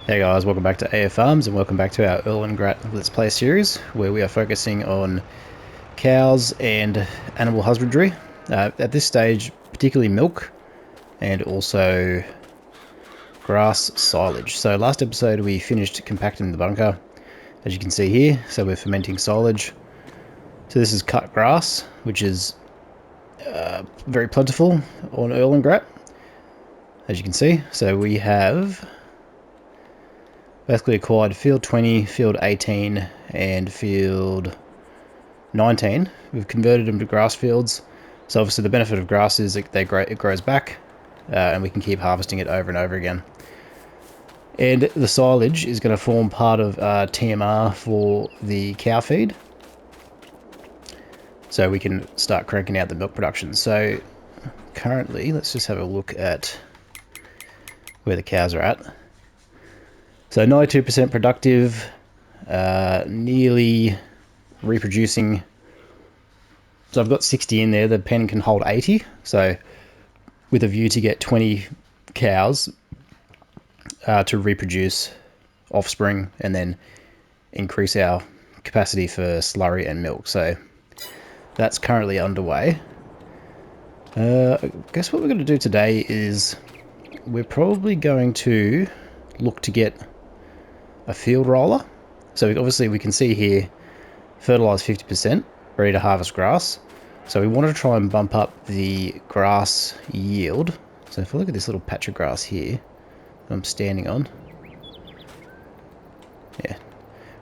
Hey guys, welcome back to AF Farms and welcome back to our Erlengrat Let's Play series where we are focusing on cows and animal husbandry. At this stage, particularly milk and also grass silage. So last episode we finished compacting the bunker, as you can see here. So we're fermenting silage. So this is cut grass, which is very plentiful on Erlengrat, as you can see. So we have basically acquired field 20, field 18, and field 19. We've converted them to grass fields. So obviously the benefit of grass is it grows back, and we can keep harvesting it over and over again. And the silage is going to form part of TMR for the cow feed. So we can start cranking out the milk production. So currently, let's just have a look at where the cows are at. So 92% productive, nearly reproducing. So I've got 60 in there. The pen can hold 80. So with a view to get 20 cows to reproduce offspring and then increase our capacity for slurry and milk. So that's currently underway. I guess what we're going to do today is we're probably going to look to get a field roller. So obviously we can see here fertilized 50%, ready to harvest grass. So we want to try and bump up the grass yield. So if I look at this little patch of grass here I'm standing on, yeah,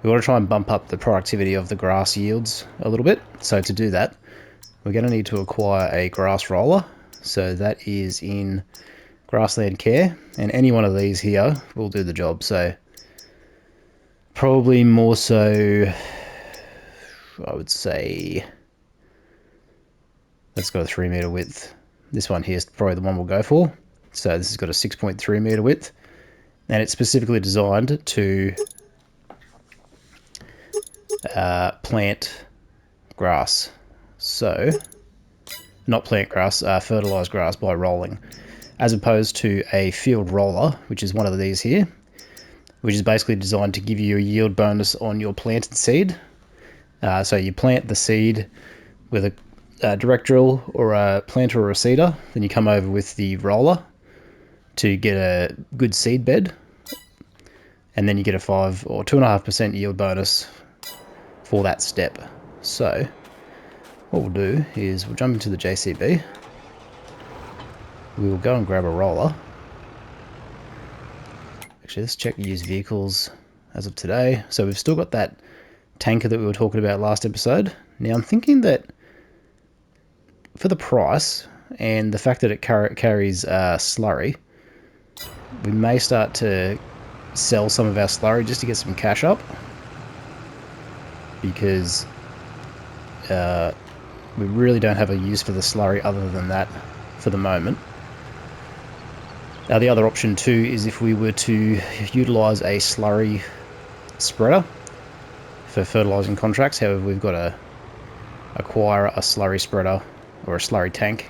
we want to try and bump up the productivity of the grass yields a little bit. So to do that we're going to need to acquire a grass roller. So that is in Grassland care, and any one of these here will do the job. So probably more so, I would say, that's got a 3 meter width. This one here is probably the one we'll go for. So this has got a 6.3 meter width, and it's specifically designed to plant grass. So, not plant grass, fertilize grass by rolling, as opposed to a field roller, which is one of these here, which is basically designed to give you a yield bonus on your planted seed. So you plant the seed with a direct drill or a planter or a seeder, then you come over with the roller to get a good seed bed, and then you get a 5 or 2.5% yield bonus for that step. So what we'll do is we'll jump into the JCB. We will go and grab a roller. Actually, let's check used vehicles as of today. So we've still got that tanker that we were talking about last episode. Now I'm thinking that for the price and the fact that it carries slurry, we may start to sell some of our slurry just to get some cash up, because we really don't have a use for the slurry other than that for the moment. Now the other option too is if we were to utilise a slurry spreader for fertilising contracts. However, we've got to acquire a slurry spreader or a slurry tank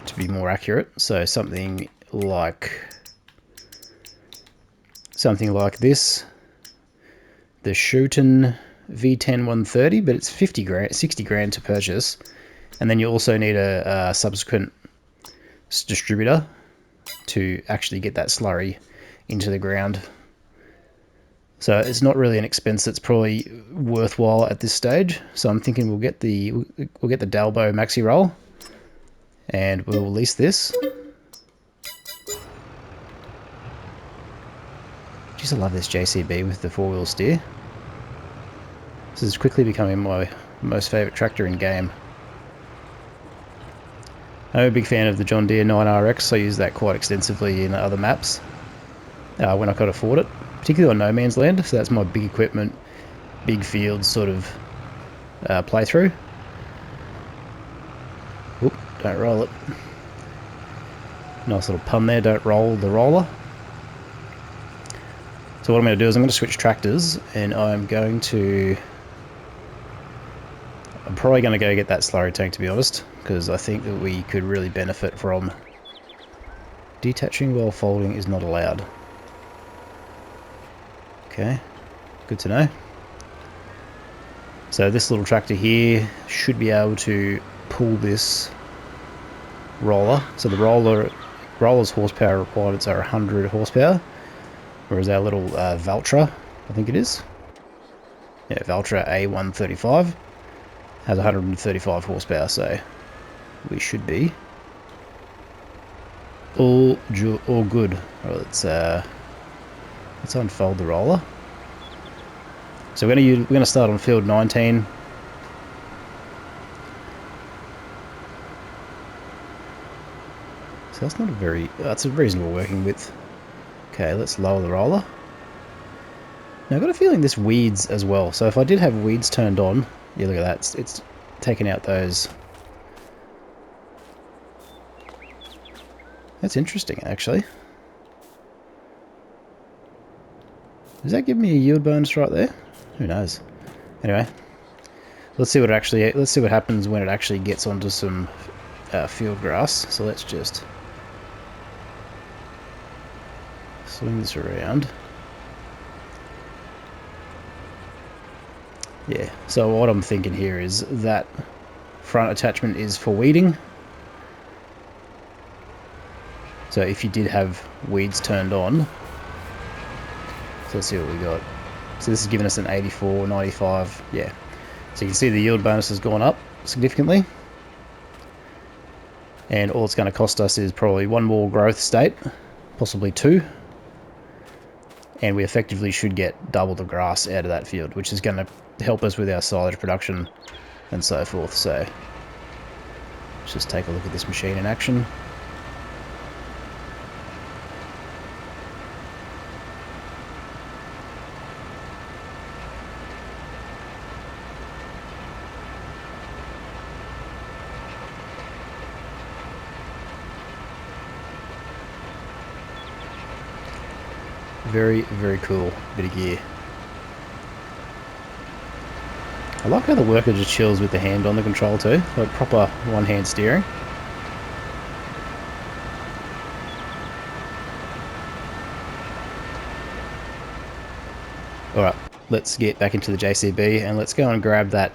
to be more accurate. So something like this, the Shooten V10 130, but it's 60 grand to purchase, and then you also need a subsequent distributor to actually get that slurry into the ground. So it's not really an expense that's probably worthwhile at this stage. So I'm thinking we'll get the Dalbo Maxi Roll, and we'll lease this. Jeez, I love this JCB with the 4-wheel steer. This is quickly becoming my most favourite tractor in game. I'm a big fan of the John Deere 9RX. I use that quite extensively in other maps when I could afford it, particularly on no man's land. So that's my big equipment, big field sort of playthrough. Oop, don't roll it. Nice little pun there, don't roll the roller. So what I'm going to do is I'm going to switch tractors, and I'm probably going to go get that slurry tank, to be honest, because I think that we could really benefit from detaching while folding is not allowed. Okay, good to know. So this little tractor here should be able to pull this roller. So the roller's horsepower requirements are 100 horsepower, whereas our little Valtra, I think it is, yeah, Valtra A135 has 135 horsepower. So we should be all good. Well, let's unfold the roller. So we're gonna start on field 19. So that's not a very, that's a reasonable working width. Okay, let's lower the roller. Now I've got a feeling this weeds as well. So if I did have weeds turned on, yeah, look at that. It's taking out those. That's interesting, actually. Does that give me a yield bonus right there? Who knows? Anyway, let's see what happens when it actually gets onto some field grass. So let's just swing this around. Yeah, so what I'm thinking here is that front attachment is for weeding. So if you did have weeds turned on, so let's see what we got. So this is giving us an 84, 95, yeah. So you can see the yield bonus has gone up significantly. And all it's going to cost us is probably one more growth state, possibly two. And we effectively should get double the grass out of that field, which is going to help us with our silage production and so forth. So let's just take a look at this machine in action. Very, very cool bit of gear. I like how the worker just chills with the hand on the control too, like proper one-hand steering. Alright, let's get back into the JCB and let's go and grab that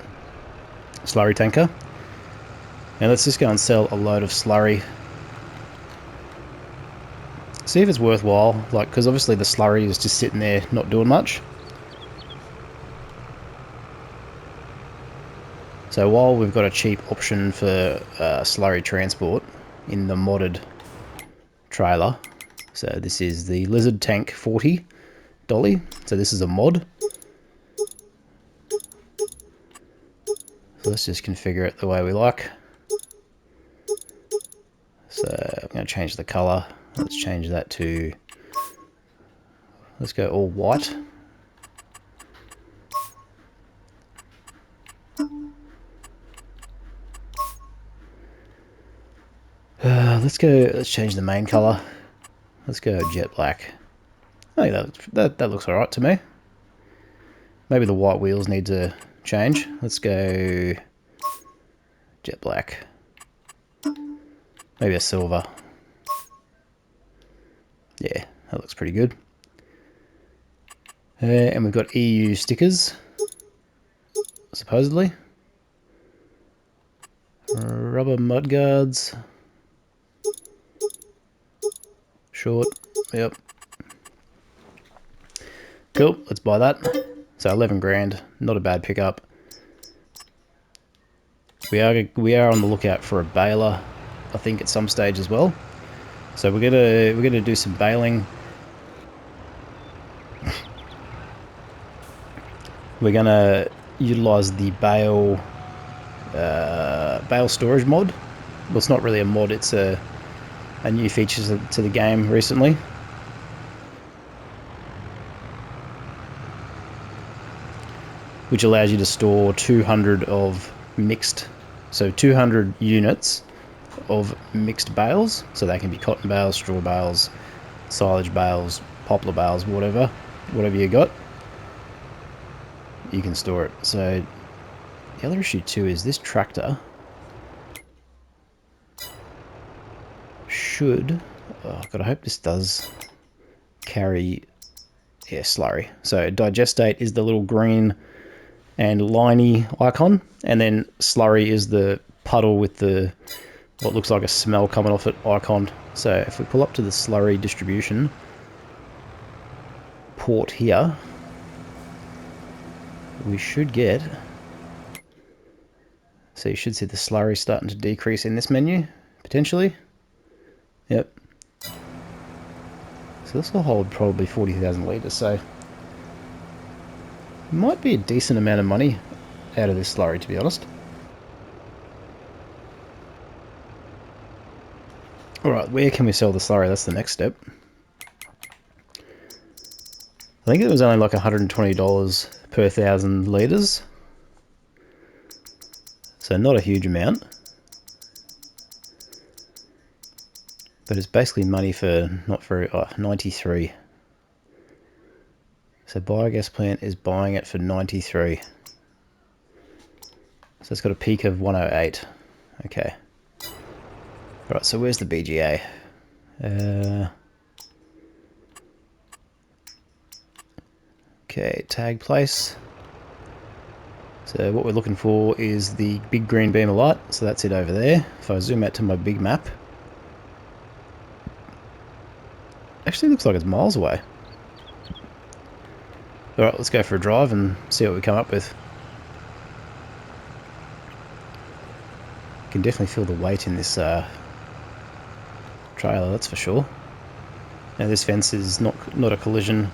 slurry tanker. And let's just go and sell a load of slurry. See if it's worthwhile, like, because obviously the slurry is just sitting there not doing much. So while we've got a cheap option for slurry transport in the modded trailer, so this is the Lizard Tank 40 dolly, so this is a mod. So let's just configure it the way we like. So I'm going to change the color. Let's change that to, let's go all white. Let's change the main color. Let's go jet black. I think that looks alright to me. Maybe the white wheels need to change. Let's go jet black. Maybe a silver. Yeah, that looks pretty good. And we've got EU stickers, supposedly. Rubber mudguards. Short, yep. Cool, let's buy that. So 11 grand, not a bad pickup. We are on the lookout for a baler, I think, at some stage as well. So we're gonna do some baling. We're gonna utilize the bale storage mod. Well, it's not really a mod; it's a new feature to the game recently. Which allows you to store 200 of mixed, so 200 units of mixed bales. So they can be cotton bales, straw bales, silage bales, poplar bales, whatever you got, you can store it. So the other issue too is this tractor should, oh god, I hope this does carry yeah, slurry. So digestate is the little green and liney icon, and then slurry is the puddle with the what looks like a smell coming off it icon. So if we pull up to the slurry distribution port here, we should get, so you should see the slurry starting to decrease in this menu, potentially. Yep. So this will hold probably 40,000 litres, so might be a decent amount of money out of this slurry, to be honest. Alright, where can we sell the slurry? That's the next step. I think it was only like $120 per 1,000 litres. So not a huge amount. But it's basically money for not very, 93. So biogas plant is buying it for 93. So it's got a peak of 108. Okay. Alright, so where's the BGA? Okay, tag place. So what we're looking for is the big green beam of light. So that's it over there. If I zoom out to my big map. Actually looks like it's miles away. Alright, let's go for a drive and see what we come up with. You can definitely feel the weight in this trailer, that's for sure. Now this fence is not a collision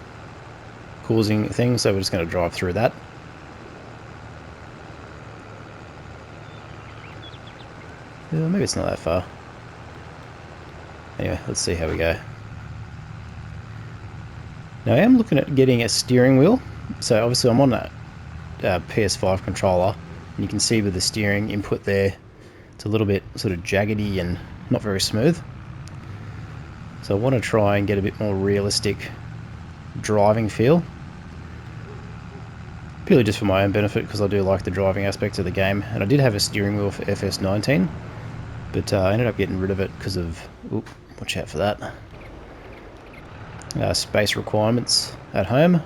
causing thing, so we're just going to drive through that. Maybe it's not that far. Anyway, let's see how we go. Now I am looking at getting a steering wheel. So obviously I'm on a PS5 controller, and you can see with the steering input there, it's a little bit sort of jaggedy and not very smooth. So I want to try and get a bit more realistic driving feel. Purely just for my own benefit, because I do like the driving aspects of the game. And I did have a steering wheel for FS19, but I ended up getting rid of it because of, oop, watch out for that, space requirements at home.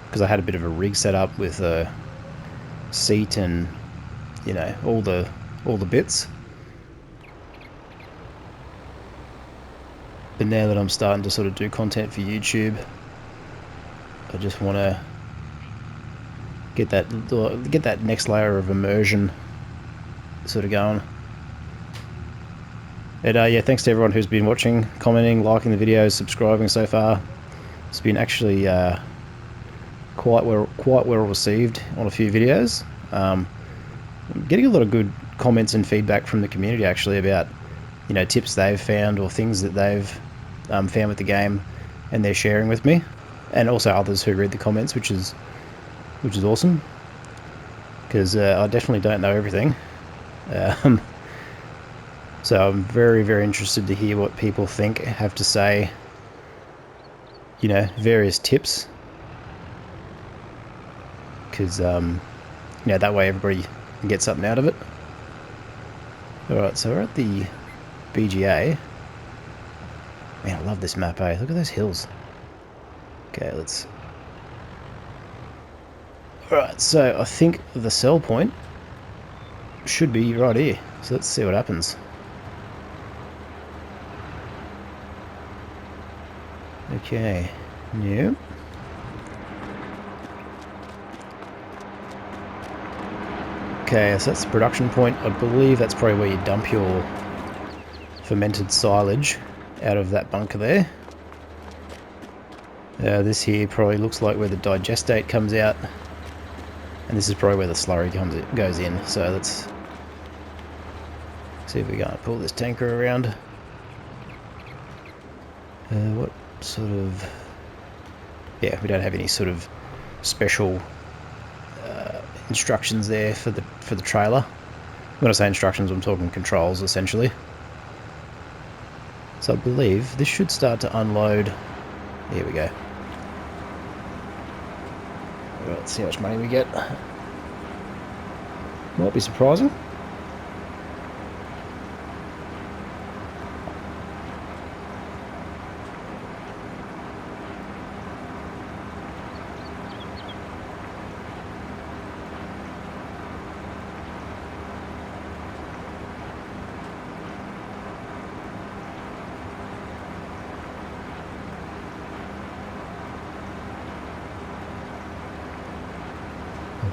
Because I had a bit of a rig set up with a seat and, you know, all the bits. But now that I'm starting to sort of do content for YouTube, I just want to get that next layer of immersion sort of going. And yeah, thanks to everyone who's been watching, commenting, liking the videos, subscribing so far. It's been actually quite well received on a few videos. I'm getting a lot of good comments and feedback from the community actually about, you know, tips they've found or things that they've found with the game, and they're sharing with me, and also others who read the comments, which is awesome, because I definitely don't know everything. So I'm very, very interested to hear what people have to say, you know, various tips, because you know, that way everybody can get something out of it. Alright, so we're at the BGA. Man, I love this map, eh? Look at those hills. Okay, let's... Alright, so I think the sell point should be right here. So let's see what happens. Okay, new. Okay, so that's the production point. I believe that's probably where you dump your fermented silage out of that bunker there. This here probably looks like where the digestate comes out, and this is probably where the slurry goes in. So let's see if we're going to pull this tanker around. What sort of... Yeah, we don't have any sort of special instructions there for the trailer. When I say instructions, I'm talking controls essentially. So I believe this should start to unload. Here we go. Right, let's see how much money we get. Might be surprising.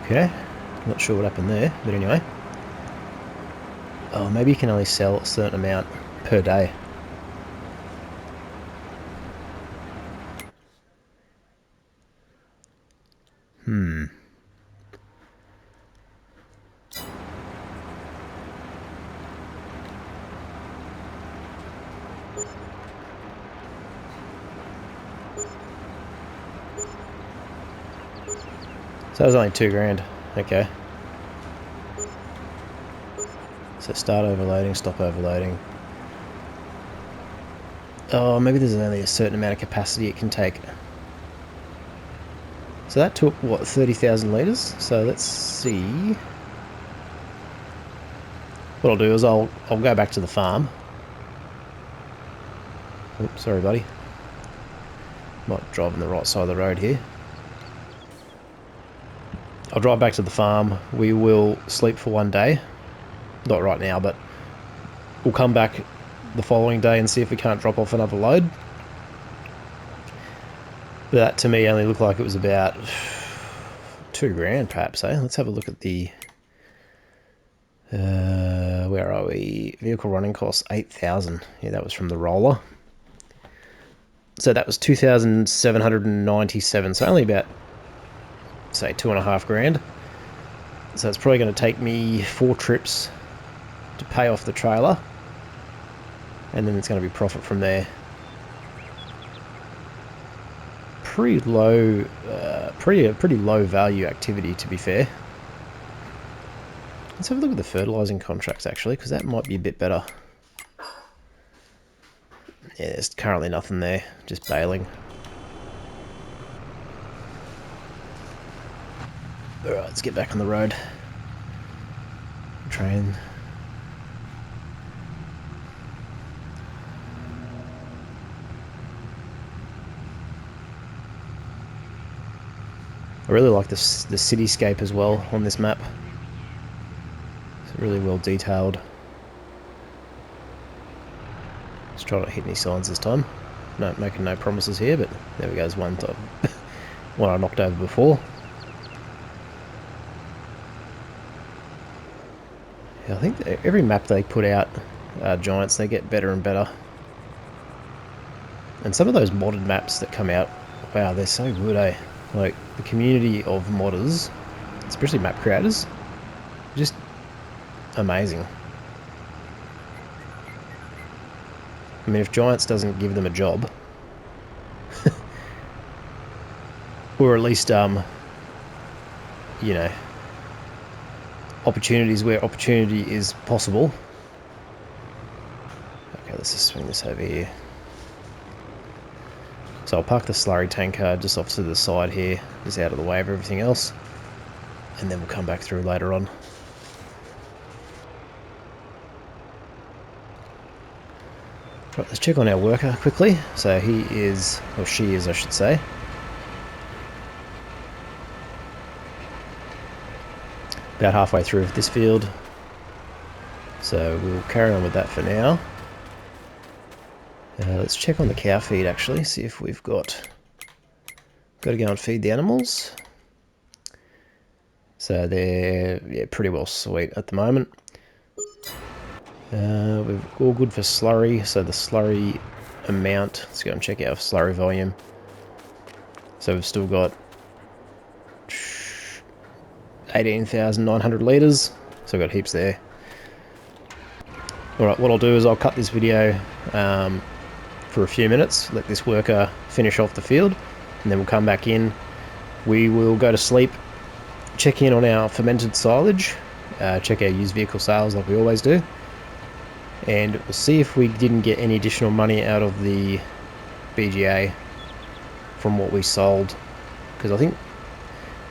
Okay, not sure what happened there, but anyway. Oh, maybe you can only sell a certain amount per day. So that was only 2 grand. Okay. So start overloading, stop overloading. Oh, maybe there's only a certain amount of capacity it can take. So that took, what, 30,000 litres? So let's see. What I'll do is I'll go back to the farm. Oops, sorry buddy. Might drive on the right side of the road here. I'll drive back to the farm. We will sleep for 1 day. Not right now, but we'll come back the following day and see if we can't drop off another load. That to me only looked like it was about 2 grand perhaps, eh? Let's have a look at the... where are we? Vehicle running costs 8,000. Yeah, that was from the roller. So that was 2,797. So only about, say, 2.5 grand. So it's probably going to take me 4 trips to pay off the trailer, and then it's going to be profit from there. Pretty low, pretty low value activity, to be fair. Let's have a look at the fertilizing contracts actually, because that might be a bit better. Yeah, there's currently nothing there, just baling. Alright, let's get back on the road. Train. I really like this, the cityscape as well on this map. It's really well detailed. Let's try not to hit any signs this time. No, making no promises here, but there we go, there's one I knocked over before. Yeah, I think every map they put out, Giants, they get better and better. And some of those modded maps that come out, wow, they're so good, eh? Like, the community of modders, especially map creators, just amazing. I mean, if Giants doesn't give them a job, or at least, you know, opportunities where opportunity is possible. Okay, let's just swing this over here. So I'll park the slurry tanker just off to the side here, just out of the way of everything else, and then we'll come back through later on. Right, let's check on our worker quickly. So he is, or she is I should say. About halfway through this field. So we'll carry on with that for now. Let's check on the cow feed actually, see if we've got to go and feed the animals. So they're pretty well sweet at the moment. We're all good for slurry, so the slurry amount, let's go and check out slurry volume. So we've still got 18,900 litres, so we've got heaps there. Alright, what I'll do is I'll cut this video for a few minutes, let this worker finish off the field, and then we'll come back in. We will go to sleep, check in on our fermented silage, check our used vehicle sales like we always do, and we'll see if we didn't get any additional money out of the BGA from what we sold, because I think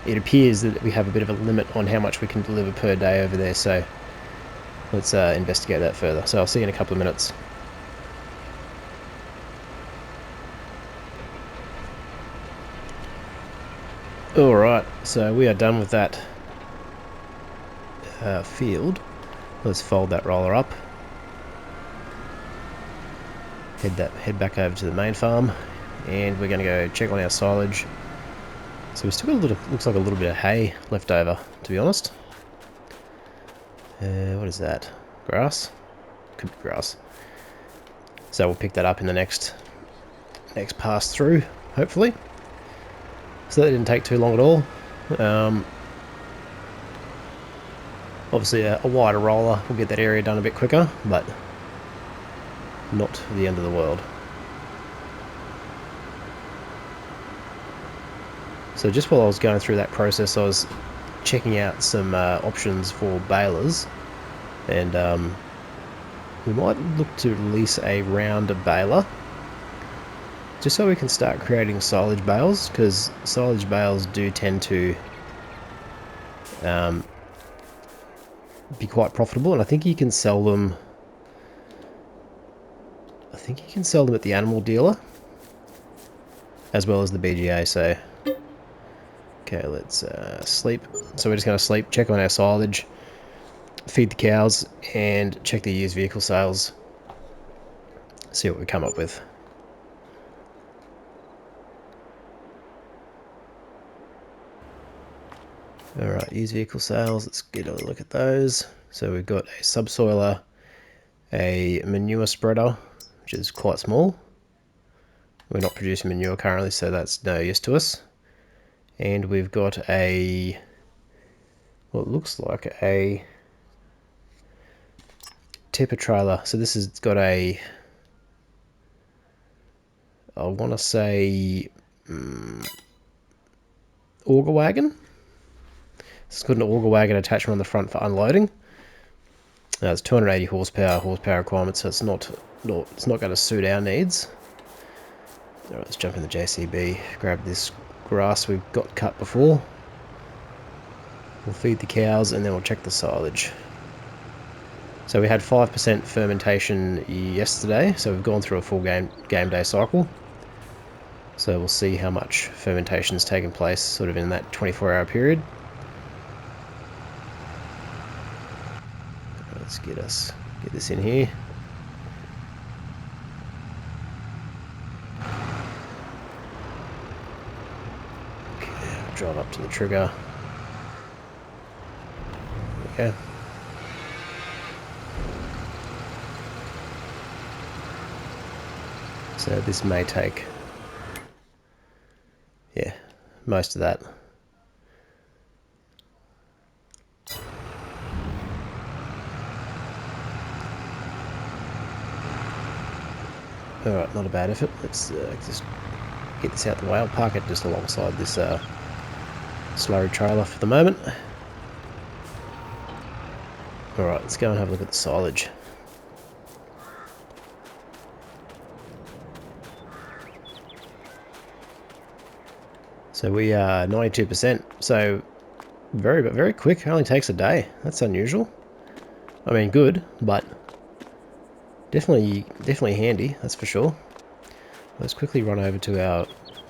it appears that we have a bit of a limit on how much we can deliver per day over there, so let's investigate that further. So I'll see you in a couple of minutes. Alright, so we are done with that field. Let's fold that roller up. Head back over to the main farm, and we're going to go check on our silage, So we still got a little, looks like a little bit of hay left over, to be honest. What is that? Grass? Could be grass. So we'll pick that up in the next pass through, hopefully. So that didn't take too long at all. Obviously a wider roller will get that area done a bit quicker, but not the end of the world. So just while I was going through that process, I was checking out some options for balers, and we might look to release a rounder baler, just so we can start creating silage bales, because silage bales do tend to be quite profitable, and I think you can sell them. I think you can sell them at the animal dealer as well as the BGA. So, okay, let's sleep. So we're just going to sleep, check on our silage, feed the cows, and check the used vehicle sales. See what we come up with. Alright, used vehicle sales, let's get a look at those. So we've got a subsoiler, a manure spreader, which is quite small. We're not producing manure currently, so that's no use to us. And we've got a, what looks like a tipper trailer. So this has got a, I want to say, auger wagon. It's got an auger wagon attachment on the front for unloading. It's 280 horsepower requirement, so it's not going to suit our needs. Alright, let's jump in the JCB, grab this grass we've got cut before. We'll feed the cows and then we'll check the silage. So we had 5% fermentation yesterday, so we've gone through a full game day cycle. So we'll see how much fermentation has taken place sort of in that 24-hour period. Let's get this in here. Okay, I'll drive up to the trigger. Okay. So this may take, yeah, most of that. Alright, not a bad effort. Let's just get this out the way. I'll park it just alongside this slurry trailer for the moment. Alright, let's go and have a look at the silage. So we are 92%. So very quick. It only takes a day. That's unusual. I mean, good, but definitely handy, that's for sure. Let's quickly run over to our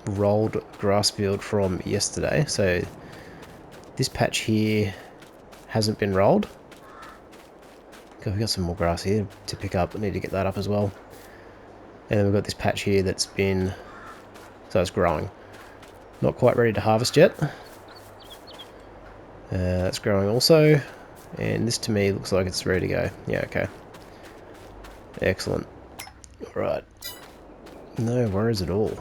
rolled grass field from yesterday. So this patch here hasn't been rolled. Okay, we've got some more grass here to pick up. I need to get that up as well. And then we've got this patch here that's been, so it's growing. Not quite ready to harvest yet. That's growing also. And this to me looks like it's ready to go. Yeah, okay. Excellent. Alright. No worries at all.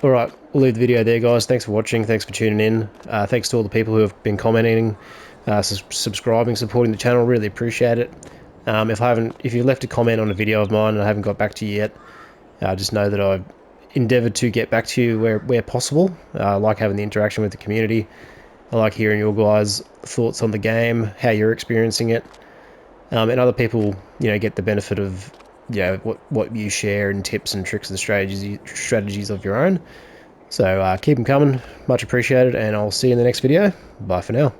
Alright, we'll leave the video there, guys. Thanks for watching. Thanks for tuning in. Thanks to all the people who have been commenting, subscribing, supporting the channel. Really appreciate it. If you left a comment on a video of mine and I haven't got back to you yet, just know that I've endeavoured to get back to you where possible. I like having the interaction with the community. I like hearing your guys' thoughts on the game, how you're experiencing it. And other people, get the benefit of, what you share and tips and tricks and strategies of your own. So keep them coming, much appreciated, and I'll see you in the next video. Bye for now.